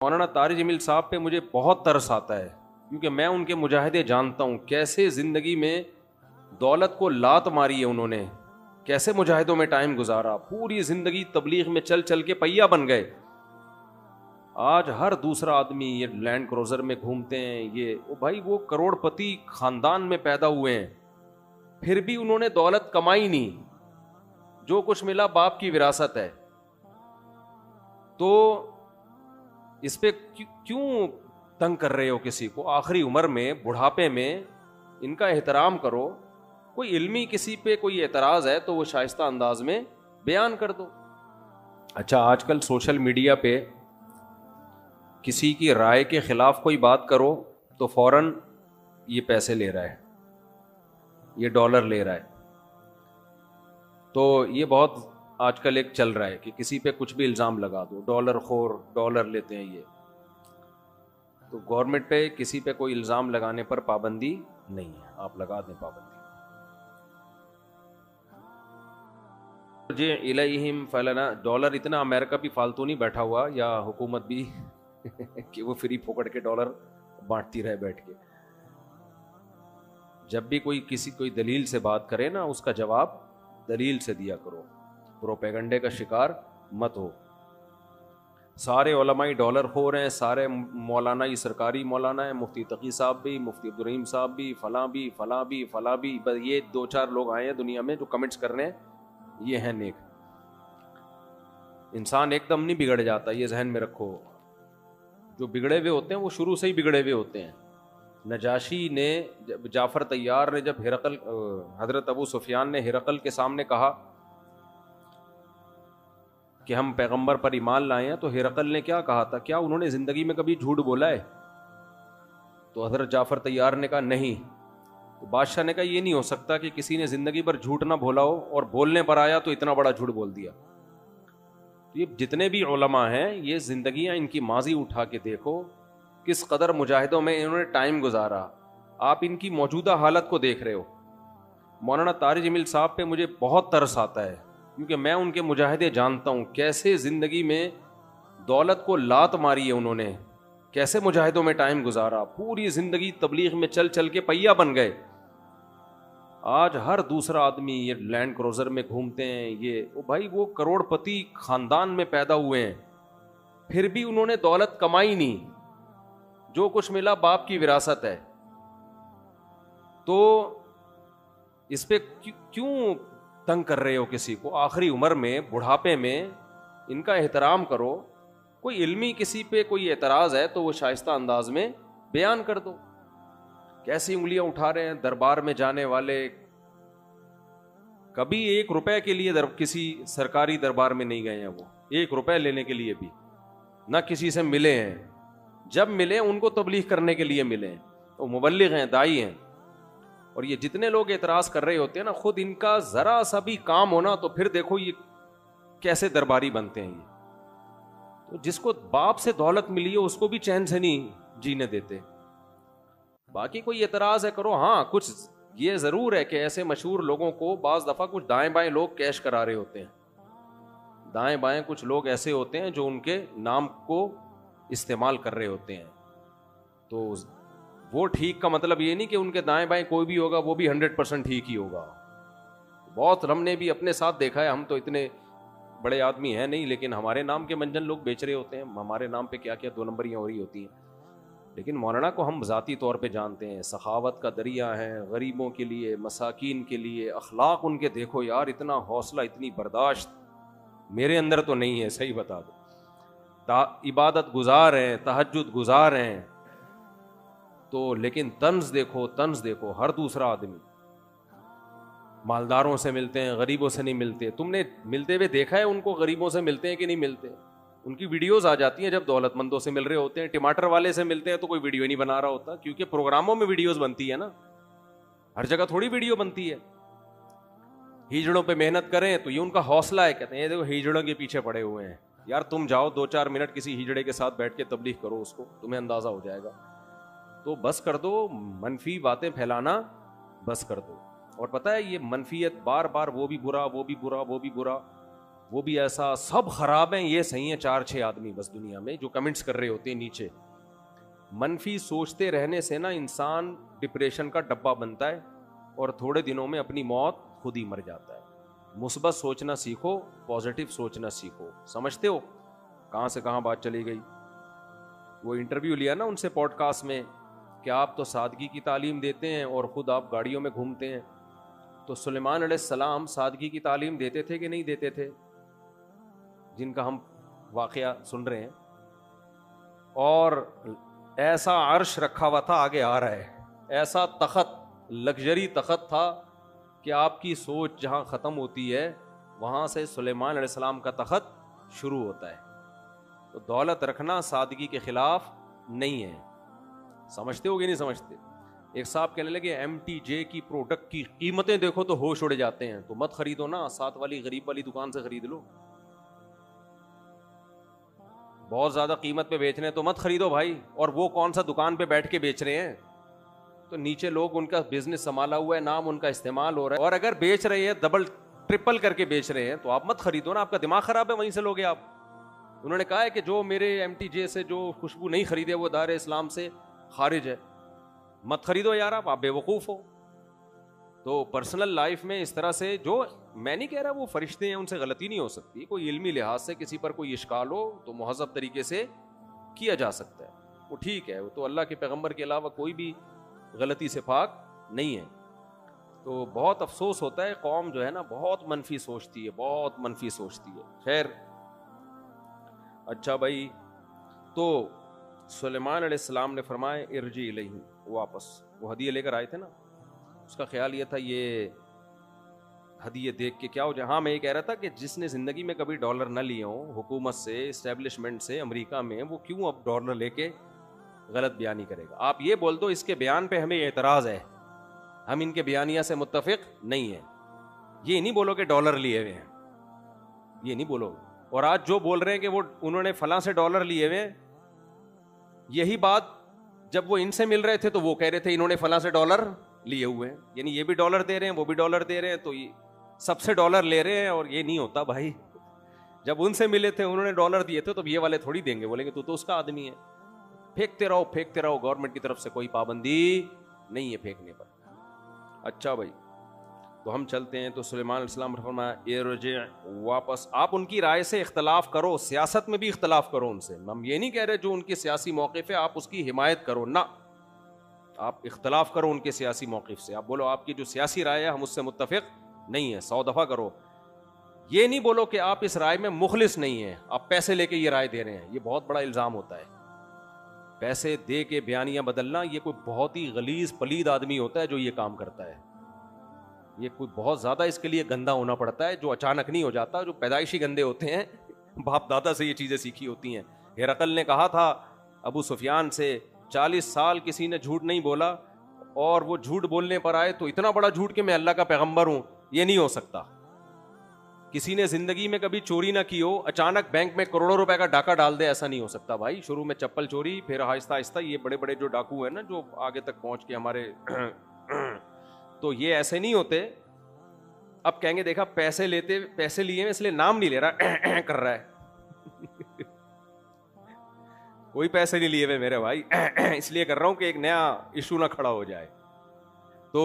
मौलाना तारिक जमील साहब पे मुझे बहुत तरस आता है, क्योंकि मैं उनके मुजाहिदे जानता हूँ। कैसे ज़िंदगी में दौलत को लात मारी है उन्होंने, कैसे मुजाहिदों में टाइम गुजारा, पूरी ज़िंदगी तबलीग में चल चल के पहिया बन गए। आज हर दूसरा आदमी ये लैंड क्रूज़र में घूमते हैं, ये भाई वो करोड़पति ख़ानदान में पैदा हुए हैं, फिर भी उन्होंने दौलत कमाई नहीं। जो कुछ मिला बाप की विरासत है। तो इस पे क्यों तंग कर रहे हो किसी को? आखिरी उम्र में, बुढ़ापे में इनका एहतराम करो। कोई इल्मी किसी पे कोई एतराज है तो वो शाइस्ता अंदाज में बयान कर दो। अच्छा, आजकल सोशल मीडिया पे किसी की राय के खिलाफ कोई बात करो तो फौरन ये पैसे ले रहा है, ये डॉलर ले रहा है। तो ये बहुत आजकल एक चल रहा है कि किसी पे कुछ भी इल्ज़ाम लगा दो, डॉलर खोर, डॉलर लेते हैं ये। तो गवर्नमेंट पे किसी पे कोई इल्ज़ाम लगाने पर पाबंदी नहीं है, आप लगा दें पाबंदी। जे इलैहिम फलना, डॉलर इतना अमेरिका भी फालतू नहीं बैठा हुआ, या हुकूमत भी कि वो फ्री फोकट के डॉलर बांटती रहे बैठ के। जब भी कोई किसी कोई दलील से बात करे ना, उसका जवाब दलील से दिया करो, प्रोपेगंडे का शिकार मत हो। सारे उलमाई डॉलर खो रहे हैं, सारे मौलाना ही सरकारी मौलाना है, मुफ्ती तकी साहब भी, मुफ्ती अब्दुल रहीम साहब भी, फलां भी, फलां भी, फलां भी। बस ये 2-4 लोग आए हैं दुनिया में जो कमेंट्स कर रहे हैं, ये हैं नेक। इंसान एकदम नहीं बिगड़ जाता, ये जहन में रखो। जो बिगड़े हुए होते हैं वो शुरू से ही बिगड़े हुए होते हैं। नजाशी ने, जाफ़र तैयार ने, जब हिरकल, हजरत अबू सुफियान ने हिरकल के सामने कहा कि हम पैगंबर पर ईमान लाए हैं, तो हिरकल ने क्या कहा था? क्या उन्होंने जिंदगी में कभी झूठ बोला है? तो हजरत जाफर तैयार ने कहा नहीं। तो बादशाह ने कहा ये नहीं हो सकता कि किसी ने जिंदगी भर झूठ ना बोला हो और बोलने पर आया तो इतना बड़ा झूठ बोल दिया। तो ये जितने भी उलमा हैं, ये जिंदगियां इनकी माजी उठा के देखो, किस कदर मुजाहिदों में इन्होंने टाइम गुजारा। आप इनकी मौजूदा हालत को देख रहे हो। मौलाना तारिक जमील साहब पे मुझे बहुत तरस आता है, क्योंकि मैं उनके मुजाहिदे जानता हूँ। कैसे ज़िंदगी में दौलत को लात मारी है उन्होंने, कैसे मुजाहिदों में टाइम गुजारा, पूरी ज़िंदगी तबलीग में चल चल के पहिया बन गए। आज हर दूसरा आदमी ये लैंड क्रूज़र में घूमते हैं, ये भाई वो करोड़पति ख़ानदान में पैदा हुए हैं, फिर भी उन्होंने दौलत कमाई नहीं। जो कुछ मिला बाप की विरासत है। तो इस पे क्यों तंग कर रहे हो किसी को? आखिरी उम्र में, बुढ़ापे में इनका एहतराम करो। कोई इल्मी किसी पे कोई एतराज है तो वो शाइस्ता अंदाज में बयान कर दो। कैसी उंगलियां उठा रहे हैं दरबार में जाने वाले। कभी 1 रुपए के लिए किसी सरकारी दरबार में नहीं गए हैं वो, 1 रुपए लेने के लिए भी ना किसी से मिले हैं। जब मिले उनको तबलीग करने के लिए मिले। वो मुबल्लिग हैं, दाई हैं। और ये जितने लोग एतराज कर रहे होते हैं ना, खुद इनका जरा सा भी काम होना तो फिर देखो ये कैसे दरबारी बनते हैं। ये तो जिसको बाप से दौलत मिली है उसको भी चैन से नहीं जीने देते। बाकी कोई एतराज है करो। हाँ, कुछ ये जरूर है कि ऐसे मशहूर लोगों को बाज दफा कुछ दाएं बाएं लोग कैश करा रहे होते हैं। दाएं बाएं कुछ लोग ऐसे होते हैं जो उनके नाम को इस्तेमाल कर रहे होते हैं। तो वो ठीक का मतलब ये नहीं कि उनके दाएं बाएं कोई भी होगा वो भी 100% ठीक ही होगा। बहुत हमने भी अपने साथ देखा है। हम तो इतने बड़े आदमी हैं नहीं, लेकिन हमारे नाम के मंजन लोग बेच रहे होते हैं। हमारे नाम पे क्या क्या 2 नंबरियां हो रही होती हैं। लेकिन मौलाना को हम ज़ाती तौर पे जानते हैं, सखावत का दरिया है, गरीबों के लिए, मसाकीन के लिए। अखलाक उनके देखो यार, इतना हौसला, इतनी बर्दाश्त मेरे अंदर तो नहीं है, सही बता दो। इबादत गुजार हैं, तहज्जुद गुजार हैं, तो लेकिन तंज देखो, तंज देखो। हर दूसरा आदमी मालदारों से मिलते हैं, गरीबों से नहीं मिलते। तुमने मिलते हुए देखा है उनको? गरीबों से मिलते हैं कि नहीं मिलते? उनकी वीडियोस आ जाती हैं जब दौलतमंदों से मिल रहे होते हैं। टमाटर वाले से मिलते हैं तो कोई वीडियो नहीं बना रहा होता, क्योंकि प्रोग्रामों में वीडियोस बनती है ना, हर जगह थोड़ी वीडियो बनती है। हिजड़ों पे मेहनत करें तो ये उनका हौसला है। कहते हैं देखो हिजड़ों के पीछे पड़े हुए हैं। यार तुम जाओ 2-4 मिनट किसी हिजड़े के साथ बैठ के तबलीग करो, उसको तुम्हें अंदाजा हो जाएगा। तो बस कर दो मनफी बातें फैलाना, बस कर दो। और पता है ये मनफियत बार बार, वो भी बुरा, वो भी बुरा, वो भी बुरा। वो भी ऐसा, सब खराब हैं, ये सही है 4-6 आदमी बस दुनिया में जो कमेंट्स कर रहे होते हैं नीचे। मनफी सोचते रहने से ना इंसान डिप्रेशन का डब्बा बनता है और थोड़े दिनों में अपनी मौत खुद ही मर जाता है। मुस्बत सोचना सीखो, पॉजिटिव सोचना सीखो। समझते हो कहाँ से कहाँ बात चली गई। वो इंटरव्यू लिया ना उनसे पॉडकास्ट में कि आप तो सादगी की तालीम देते हैं और ख़ुद आप गाड़ियों में घूमते हैं। तो सुलेमान अलैहिस्सलाम सादगी की तालीम देते थे कि नहीं देते थे, जिनका हम वाक़या सुन रहे हैं। और ऐसा अर्श रखा हुआ था, आगे आ रहा है, ऐसा तख़त, लग्जरी तख़त था कि आपकी सोच जहाँ ख़त्म होती है वहाँ से सुलेमान अलैहिस्सलाम का तख़त शुरू होता है। तो दौलत रखना सादगी के ख़िलाफ़ नहीं है। समझते हो कि नहीं समझते। एक साहब कहने लगे MTJ की प्रोडक्ट की कीमतें देखो तो होश उड़ जाते हैं, तो मत खरीदो ना, साथ वाली गरीब वाली दुकान से खरीद लो। बहुत ज्यादा कीमत पे बेच रहे हैं तो मत खरीदो भाई। और वो कौन सा दुकान पे बैठ के बेच रहे हैं, तो नीचे लोग उनका बिजनेस संभाला हुआ है, नाम उनका इस्तेमाल हो रहा है, और अगर बेच रहे हैं डबल ट्रिपल करके बेच रहे हैं तो आप मत खरीदो ना, आपका दिमाग खराब है, वहीं से लोगे आप। उन्होंने कहा है कि जो मेरे MTJ से जो खुशबू नहीं खरीदे वो दार इस्लाम से खारिज है, मत खरीदो यार, आप बेवकूफ़ हो। तो पर्सनल लाइफ में इस तरह से, जो मैं नहीं कह रहा वो फरिश्ते हैं उनसे गलती नहीं हो सकती, कोई इल्मी लिहाज से किसी पर कोई इश्काल हो तो मुहज़्ज़ब तरीके से किया जा सकता है, वो ठीक है, वो तो अल्लाह के पैगंबर के अलावा कोई भी गलती से पाक नहीं है। तो बहुत अफसोस होता है, कौम जो है ना बहुत मनफी सोचती है, बहुत मनफी सोचती है। खैर अच्छा भाई, तो सुलेमान अलैहिस्सलाम ने फरमाया इरजी इलैहि, वापस वो हदिया लेकर आए थे ना, उसका ख्याल ये था ये हदिये देख के क्या हो जाए। हाँ मैं ये कह रहा था कि जिसने ज़िंदगी में कभी डॉलर ना लिए हों हुकूमत से, इस्टेब्लिशमेंट से, अमेरिका में, वो क्यों अब डॉलर लेके गलत बयानी करेगा। आप ये बोल दो इसके बयान पे हमें एतराज़ है, हम इनके बयानिया से मुत्तफिक नहीं है, ये नहीं बोलो कि डॉलर लिए हुए हैं, ये नहीं बोलो। और आज जो बोल रहे हैं कि वो उन्होंने फलां से डॉलर लिए हुए हैं, यही बात जब वो इनसे मिल रहे थे तो वो कह रहे थे इन्होंने फलां से डॉलर लिए हुए हैं, यानी ये भी डॉलर दे रहे हैं वो भी डॉलर दे रहे हैं, तो ये सबसे डॉलर ले रहे हैं। और ये नहीं होता भाई, जब उनसे मिले थे उन्होंने डॉलर दिए थे तो ये वाले थोड़ी देंगे, बोलेंगे तू तो उसका आदमी है। फेंकते रहो फेंकते रहो, गवर्नमेंट की तरफ से कोई पाबंदी नहीं है फेंकने पर। अच्छा भाई, तो हम चलते हैं। तो सुलेमान अलैहिस्सलाम ने फरमाया इरजी, वापस। आप उनकी राय से इख्तलाफ करो, सियासत में भी इख्तलाफ करो उनसे, हम ये नहीं कह रहे जो उनकी सियासी मौक़िफ़ है आप उसकी हिमायत करो ना, आप इख्तलाफ करो उनके सियासी मौक़िफ़ से, आप बोलो आपकी जो सियासी राय है हम उससे मुत्तफ़िक़ नहीं है, 100 दफ़ा करो। ये नहीं बोलो कि आप इस राय में मुखलिस नहीं है, आप पैसे लेके ये राय दे रहे हैं, ये बहुत बड़ा इल्ज़ाम होता है। पैसे दे के बयानियाँ बदलना, ये कोई बहुत ही गलीज़ पलीद आदमी होता है जो ये काम करता है, ये कोई बहुत ज़्यादा इसके लिए गंदा होना पड़ता है, जो अचानक नहीं हो जाता, जो पैदाइशी गंदे होते हैं, बाप दादा से ये चीज़ें सीखी होती हैं। हिरकल ने कहा था अबू सुफियान से 40 साल किसी ने झूठ नहीं बोला, और वो झूठ बोलने पर आए तो इतना बड़ा झूठ कि मैं अल्लाह का पैगंबर हूँ, ये नहीं हो सकता। किसी ने जिंदगी में कभी चोरी ना की हो, अचानक बैंक में करोड़ों रुपए का डाका डाल दे, ऐसा नहीं हो सकता भाई। शुरू में चप्पल चोरी, फिर आहिस्ता आहिस्ता ये बड़े बड़े जो डाकू है ना जो आगे तक पहुंच के हमारे तो ये ऐसे नहीं होते। अब कहेंगे देखा पैसे लेते, पैसे लिए हैं इसलिए नाम नहीं ले रहा कर रहा है कोई पैसे नहीं लिए हुए मेरे भाई इसलिए कर रहा हूं कि एक नया इशू ना खड़ा हो जाए। तो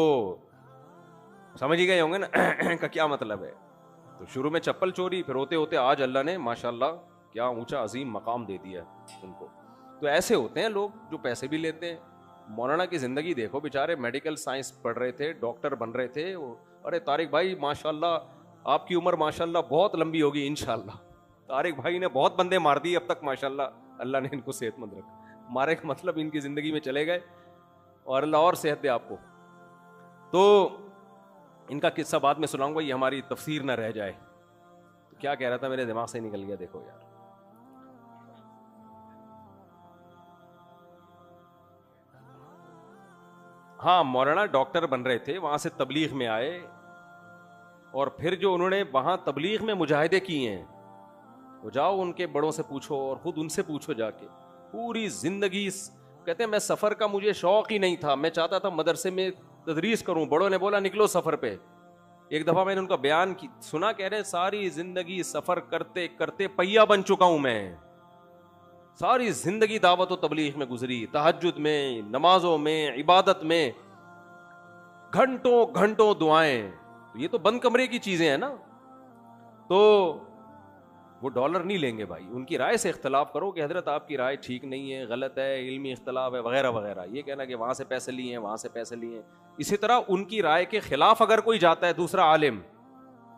समझ ही गए होंगे ना का क्या मतलब है। तो शुरू में चप्पल चोरी, फिर होते होते आज अल्लाह ने माशाल्लाह क्या ऊंचा अजीम मकाम दे दिया उनको। तो ऐसे होते हैं लोग जो पैसे भी लेते हैं। मौलाना की जिंदगी देखो, बेचारे मेडिकल साइंस पढ़ रहे थे, डॉक्टर बन रहे थे। अरे तारिक भाई माशाल्लाह आपकी उम्र माशाल्लाह बहुत लंबी होगी इंशाल्लाह। तारिक भाई ने बहुत बंदे मार दिए अब तक माशाल्लाह, अल्लाह ने इनको सेहतमंद रखा। मारे का मतलब इनकी जिंदगी में चले गए और अल्लाह और सेहत दे आपको। तो इनका किस्सा बाद में सुनाऊंगा, ये हमारी तफसीर ना रह जाए। तो क्या कह रहा था, मेरे दिमाग से निकल गया, देखो यार। हाँ, मौलाना डॉक्टर बन रहे थे, वहां से तबलीग में आए, और फिर जो उन्होंने वहां तबलीग में मुजाहिदे किए हैं, वो जाओ उनके बड़ों से पूछो और खुद उनसे पूछो जाके। पूरी जिंदगी कहते हैं मैं सफर का मुझे शौक ही नहीं था, मैं चाहता था मदरसे में तदरीस करूं। बड़ों ने बोला निकलो सफर पे, एक दफा मैंने उनका बयान सुना, कह रहे सारी जिंदगी सफर करते करते पहिया बन चुका हूं मैं, सारी जिंदगी दावत और तबलीग में गुजरी, तहज्जुद में, नमाजों में, इबादत में, घंटों घंटों दुआएं। तो ये तो बंद कमरे की चीजें हैं ना। तो वो डॉलर नहीं लेंगे भाई, उनकी राय से इख्तलाफ करो कि हजरत आपकी राय ठीक नहीं है, गलत है, इल्मी इख्तलाफ है वगैरह वगैरह। ये कहना कि वहां से पैसे लिए हैं, वहां से पैसे लिए हैं। इसी तरह उनकी राय के खिलाफ अगर कोई जाता है, दूसरा आलिम,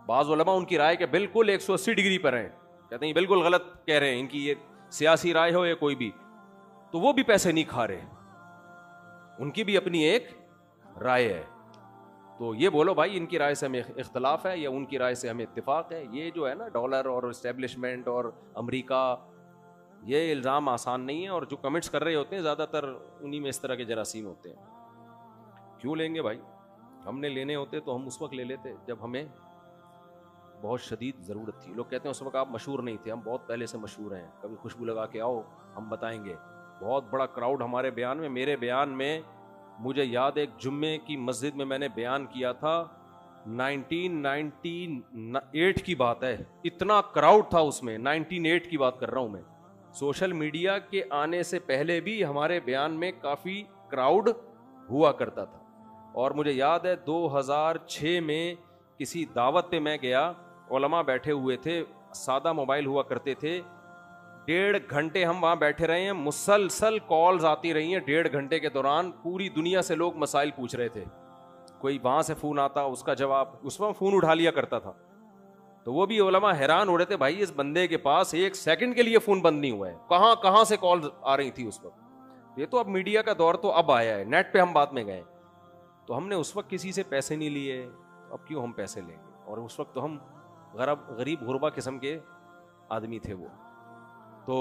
बाज़ उलमा उनकी राय के बिल्कुल 180 डिग्री पर हैं, कहते हैं बिल्कुल गलत कह रहे हैं, इनकी ये सियासी राय हो या कोई भी, तो वो भी पैसे नहीं खा रहे, उनकी भी अपनी एक राय है। तो ये बोलो भाई इनकी राय से हमें इख्तलाफ है या उनकी राय से हमें इत्तिफाक है। ये जो है ना डॉलर और इस्टेब्लिशमेंट और अमेरिका, ये इल्ज़ाम आसान नहीं है, और जो कमेंट्स कर रहे होते हैं ज़्यादातर उन्हीं में इस तरह के जरासीम होते हैं। क्यों लेंगे भाई, हमने लेने होते तो हम उस वक्त ले लेते जब हमें बहुत शदीद ज़रूरत थी। लोग कहते हैं उस वक्त आप मशहूर नहीं थे, हम बहुत पहले से मशहूर हैं, कभी खुशबू लगा के आओ हम बताएंगे। बहुत बड़ा क्राउड हमारे बयान में, मेरे बयान में मुझे याद है एक जुम्मे की मस्जिद में मैंने बयान किया था, 1998 की बात है, इतना क्राउड था उसमें, 1998 की बात कर रहा हूं मैं। सोशल मीडिया के आने से पहले भी हमारे बयान में काफ़ी क्राउड हुआ करता था। और मुझे याद है 2006 में किसी दावत पे मैं गया, उलमा बैठे हुए थे, सादा मोबाइल हुआ करते थे, 1.5 घंटे हम वहां बैठे रहे हैं, मुसलसल कॉल्स आती रही हैं 1.5 घंटे के दौरान, पूरी दुनिया से लोग मसाइल पूछ रहे थे, कोई वहां से फोन आता उसका जवाब, उस वक्त फोन उठा लिया करता था, तो वो भी उलमा हैरान हो रहे थे, भाई इस बंदे के पास 1 सेकंड के लिए फोन बंद नहीं हुआ है, कहां कहां से कॉल आ रही थी उस वक्त। ये तो अब मीडिया का दौर तो अब आया है, नेट पे हम बाद में गए, तो हमने उस वक्त किसी से पैसे नहीं लिए, अब क्यों हम पैसे लेंगे। और उस वक्त तो हम गरीब गुरबा किस्म के आदमी थे वो तो,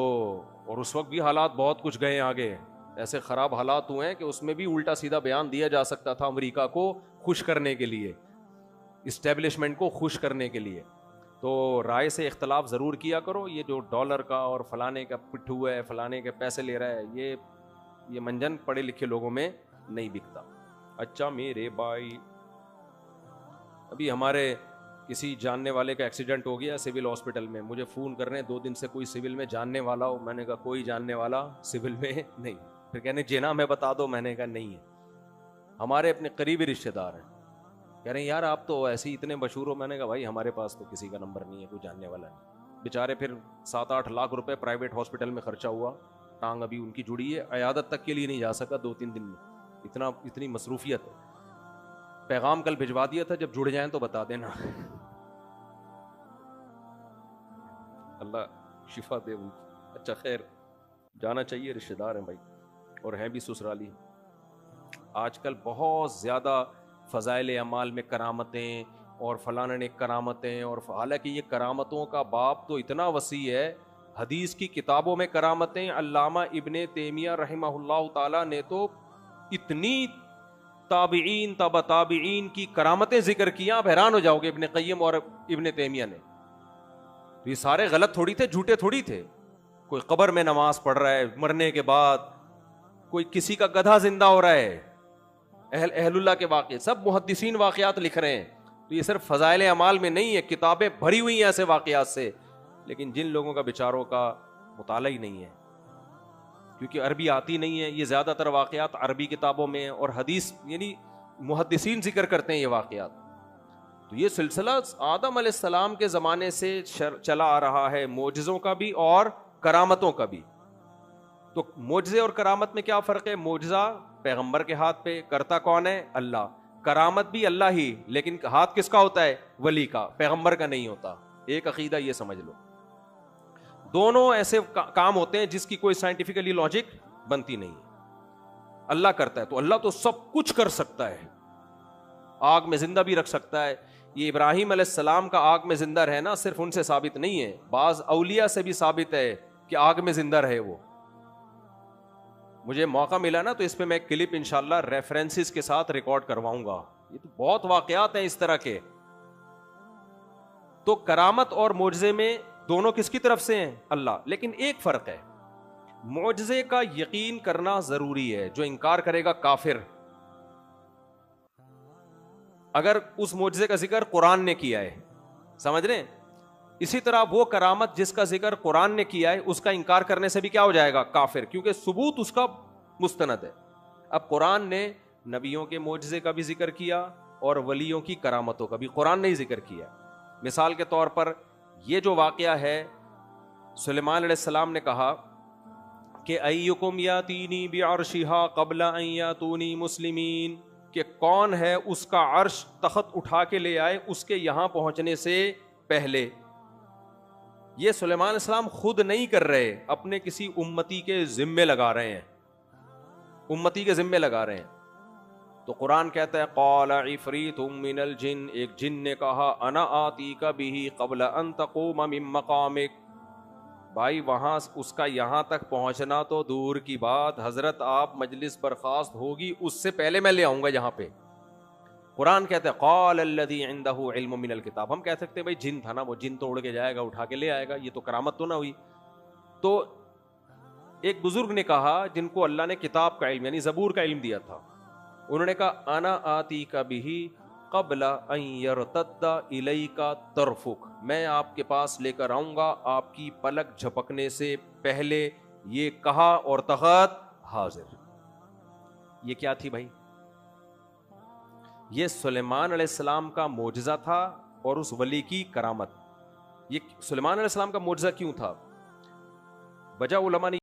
और उस वक्त भी हालात बहुत कुछ गए आगे, ऐसे ख़राब हालात हुए हैं कि उसमें भी उल्टा सीधा बयान दिया जा सकता था अमेरिका को खुश करने के लिए, इस्टेब्लिशमेंट को खुश करने के लिए। तो राय से इख्तलाफ ज़रूर किया करो। ये जो डॉलर का और फलाने का पिट्ठू है, फलाने के पैसे ले रहा है, ये मंजन पढ़े लिखे लोगों में नहीं बिकता। अच्छा मेरे भाई, अभी हमारे किसी जानने वाले का एक्सीडेंट हो गया सिविल हॉस्पिटल में, मुझे फ़ोन कर रहे हैं 2 दिन से कोई सिविल में जानने वाला हो। मैंने कहा कोई जानने वाला सिविल में नहीं। फिर कहने जेना में बता दो, मैंने कहा नहीं है, हमारे अपने करीबी रिश्तेदार हैं। कह रहे हैं यार आप तो ऐसे ही इतने मशहूर हो। मैंने कहा भाई हमारे पास तो किसी का नंबर नहीं है, कोई जानने वाला नहीं। बेचारे फिर 7-8 लाख रुपए प्राइवेट हॉस्पिटल में खर्चा हुआ, टांग अभी उनकी जुड़ी है, अयादत तक के लिए नहीं जा सका 2-3 दिन में, इतनी मसरूफियत है। पैगाम कल भिजवा दिया था, जब जुड़ जाएं तो बता देना। अल्लाह शिफा दे उनको। अच्छा खैर, जाना चाहिए, रिश्तेदार हैं भाई और हैं भी ससुराली। आजकल बहुत ज़्यादा फ़ज़ाइल अमाल में करामतें और फलाने ने करामतें, और हालांकि ये करामतों का बाब तो इतना वसी है, हदीस की किताबों में करामतें, अल्लामा इब्ने तैमिया रहमहुल्लाह ताला ने तो इतनी ताबीन तबा ताबीन की करामतें जिक्र किया, आप हैरान हो जाओगे। इब्ने क़य्यिम और इब्ने तैमिया ने, तो ये सारे गलत थोड़ी थे, झूठे थोड़ी थे। कोई कब्र में नमाज पढ़ रहा है मरने के बाद, कोई किसी का गधा जिंदा हो रहा है, अहलुल्लाह के वाक़े, सब मुहद्दिसीन वाक़यात लिख रहे हैं। तो ये सिर्फ फ़ज़ाइल अमाल में नहीं है, किताबें भरी हुई हैं ऐसे वाक़यात से, लेकिन जिन लोगों का बेचारों का मुताला ही नहीं है, क्योंकि अरबी आती नहीं है, ये ज़्यादातर वाक़यात अरबी किताबों में और हदीस यानी मुहद्दिसीन जिक्र करते हैं ये वाक़यात। तो ये सिलसिला आदम अलैहिस्सलाम के ज़माने से चला आ रहा है, मोजज़ों का भी और करामतों का भी। तो मोजज़े और करामत में क्या फ़र्क है? मोजज़ा पैगंबर के हाथ पे, करता कौन है? अल्लाह। करामत भी अल्लाह ही, लेकिन हाथ किसका होता है? वली का, पैगंबर का नहीं होता। एक अकीदा ये समझ लो। दोनों ऐसे काम होते हैं जिसकी कोई साइंटिफिकली लॉजिक बनती नहीं है। अल्लाह करता है तो अल्लाह तो सब कुछ कर सकता है, आग में जिंदा भी रख सकता है। ये इब्राहिम अलैहिस्सलाम का आग में जिंदा रहना सिर्फ उनसे साबित नहीं है, बाज औलिया से भी साबित है कि आग में जिंदा रहे वो। मुझे मौका मिला ना तो इस पे मैं क्लिप इंशाल्लाह रेफरेंसेस के साथ रिकॉर्ड करवाऊंगा। ये तो बहुत वाकयात हैं इस तरह के। तो करामत और मोजज़े में दोनों किसकी तरफ से हैं? अल्लाह। लेकिन एक फर्क है, मोजज़े का यकीन करना जरूरी है, जो इनकार करेगा काफिर। अगर उस मोजज़े का जिक्र कुरान ने किया है, समझ रहे हैं? इसी तरह वो करामत जिसका जिक्र कुरान ने किया है उसका इंकार करने से भी क्या हो जाएगा? काफिर, क्योंकि सबूत उसका मुस्तनद है। अब कुरान ने नबियों के मोजज़े का भी जिक्र किया और वलियों की करामतों का भी कुरान ने ही जिक्र किया। मिसाल के तौर पर ये जो वाक़या है, सुलेमान अलैहिस्सलाम ने कहा कि अय्युकुम यातीनी बिअर्शिहा क़ब्ला अन यातूनी मुस्लिमीन, कि कौन है उसका अर्श तख्त उठा के ले आए उसके यहां पहुंचने से पहले। ये सुलेमान अलैहिस्सलाम खुद नहीं कर रहे, अपने किसी उम्मती के जिम्मे लगा रहे हैं, उम्मती के जिम्मे लगा रहे हैं। तो कुरान कहता है क़ाला इफ़रीतुम मिनल जिन, एक जिन ने कहा अना आतीका बिही क़ब्ला अन तक़ूम मिन मक़ामिक। भाई वहां उसका यहां तक पहुंचना तो दूर की बात, हजरत आप मजलिस बर्खास्त होगी उससे पहले मैं ले आऊंगा यहाँ पे। कुरान कहते हैं क़ाल अल्लज़ी इंदहु इल्मुम मिनल किताब। हम कह सकते हैं भाई जिन था ना, वो जिन तो उड़ के जाएगा, उठा के ले आएगा, ये तो करामत तो ना हुई। तो एक बुजुर्ग ने कहा जिनको अल्लाह ने किताब का इल्म यानी ज़बूर का इल्म दिया था, उन्होंने कहा अना आती का बिही क़ब्ला अन यरतद्दा इलैका तरफुक, मैं आपके पास लेकर आऊंगा आपकी पलक झपकने से पहले। ये कहा और तख़त हाजिर। ये क्या थी भाई? ये सुलेमान अलैहिस्सलाम का मोजज़ा था और उस वली की करामत। ये सुलेमान अलैहिस्सलाम का मोजज़ा क्यों था? वजह उलमा ने